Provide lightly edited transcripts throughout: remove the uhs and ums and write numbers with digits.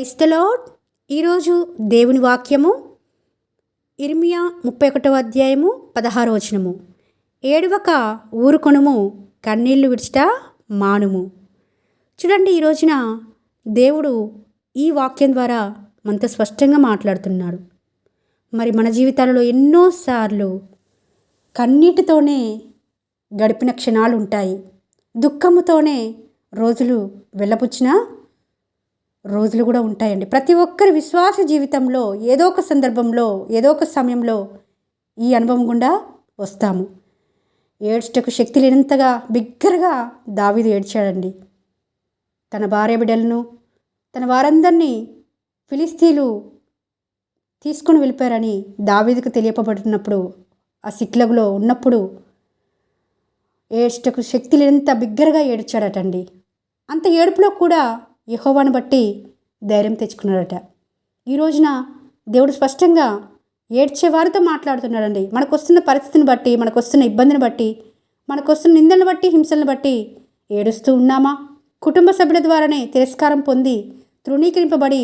Praise the lord. ఈరోజు దేవుని వాక్యము ఇర్మియా 31వ అధ్యాయము 16వ వచనము. ఏడవక ఊరుకొనుము, కన్నీళ్లు విడిచిట మానుము. చూడండి, ఈ రోజున దేవుడు ఈ వాక్యం ద్వారా మనతో స్పష్టంగా మాట్లాడుతున్నాడు. మరి మన జీవితాలలో ఎన్నోసార్లు కన్నీటితోనే గడిపిన క్షణాలు ఉంటాయి. దుఃఖముతోనే రోజులు వెళ్ళపుచ్చిన రోజులు కూడా ఉంటాయండి. ప్రతి ఒక్కరి విశ్వాస జీవితంలో ఏదో ఒక సందర్భంలో ఏదో ఒక సమయంలో ఈ అనుభవం గుండా వస్తాము. ఏడ్చుటకు శక్తి లేనంతగా బిగ్గరగా దావీదు ఏడ్చాడండి. తన భార్య బిడ్డలను, తన వారందరినీ ఫిలిస్తీన్లు తీసుకొని వెళ్ళిపోయారని దావీదుకు తెలియపబడినప్పుడు, ఆ సిక్లగులో ఉన్నప్పుడు ఏడ్చుటకు శక్తి లేనంత బిగ్గరగా ఏడ్చాడటండి. అంత ఏడుపులో కూడా యెహోవాను బట్టి ధైర్యం తెచ్చుకున్నాడట. ఈ రోజున దేవుడు స్పష్టంగా ఏడ్చే వారితో మాట్లాడుతున్నాడండి. మనకు వస్తున్న పరిస్థితిని బట్టి, మనకు వస్తున్న ఇబ్బందిని బట్టి, మనకు వస్తున్న నిందలను బట్టి, హింసలను బట్టి ఏడుస్తూ ఉన్నామా? కుటుంబ సభ్యుల ద్వారానే తిరస్కారం పొంది, తృణీకరింపబడి,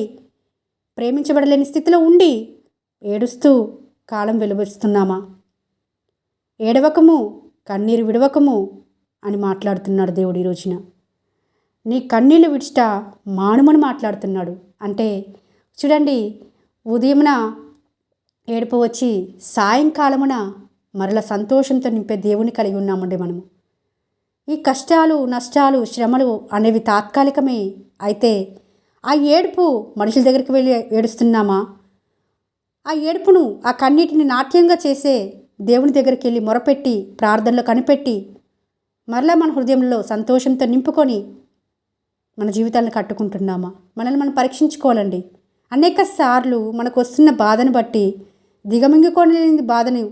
ప్రేమించబడలేని స్థితిలో ఉండి ఏడుస్తూ కాలం వెలువరుస్తున్నామా? ఏడవకము, కన్నీరు విడవకము అని మాట్లాడుతున్నాడు దేవుడు ఈ రోజున. నీ కన్నీళ్ళు విడిచిట మానుమని మాట్లాడుతున్నాడు. అంటే చూడండి, ఉదయమున ఏడుపు వచ్చి సాయంకాలమున మరల సంతోషంతో నింపే దేవుని కలిగి ఉన్నామండి మనము. ఈ కష్టాలు, నష్టాలు, శ్రమలు అనేవి తాత్కాలికమే. అయితే ఆ ఏడుపు మనుషుల దగ్గరికి వెళ్ళి ఏడుస్తున్నామా? ఆ ఏడుపును, ఆ కన్నీటిని నాట్యంగా చేసే దేవుని దగ్గరికి వెళ్ళి మొరపెట్టి, ప్రార్థనలో కనిపెట్టి, మరలా మన హృదయంలో సంతోషంతో నింపుకొని మన జీవితాలను కట్టుకుంటున్నామా? మనల్ని మనం పరీక్షించుకోవాలండి. అనేక సార్లు మనకు వస్తున్న బాధను బట్టి, దిగమింగుకోలేని బాధను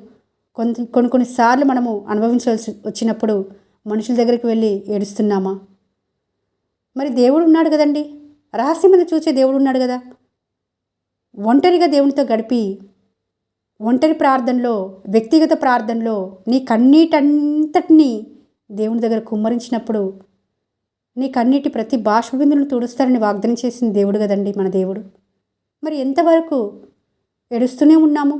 కొన్నిసార్లు మనము అనుభవించవలసి వచ్చినప్పుడు మనుషుల దగ్గరికి వెళ్ళి ఏడుస్తున్నామా? మరి దేవుడు ఉన్నాడు కదండి, రహస్యమైన చూసే దేవుడు ఉన్నాడు కదా. ఒంటరిగా దేవునితో గడిపి, ఒంటరి ప్రార్థనలో, వ్యక్తిగత ప్రార్థనలో నీ కన్నీటంతటినీ దేవుని దగ్గర కుమ్మరించినప్పుడు నీ కన్నీటి ప్రతి బాష్పబిందులను తుడుస్తారని వాగ్దానం చేసిన దేవుడు కదండి మన దేవుడు. మరి ఎంతవరకు ఏడుస్తూనే ఉన్నాము,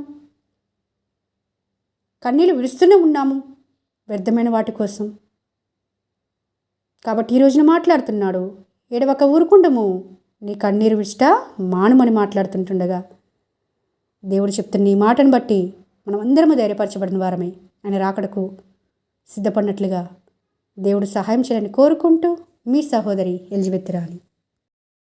కన్నీళ్ళు విడుస్తూనే ఉన్నాము వ్యర్థమైన వాటి కోసం. కాబట్టి ఈ రోజున మాట్లాడుతున్నాడు, ఏడవక ఊరుకుండము, నీ కన్నీరు విడిచిట మానుమని మాట్లాడుతుంటుండగా దేవుడు చెప్తున్న ఈ మాటను బట్టి మనం అందరము ధైర్యపరచబడిన వారమే ఆయన రాకడకు సిద్ధపడినట్లుగా దేవుడు సహాయం చేయాలని కోరుకుంటూ మీ సహోదరి ఎలిజబెత్ రాణి.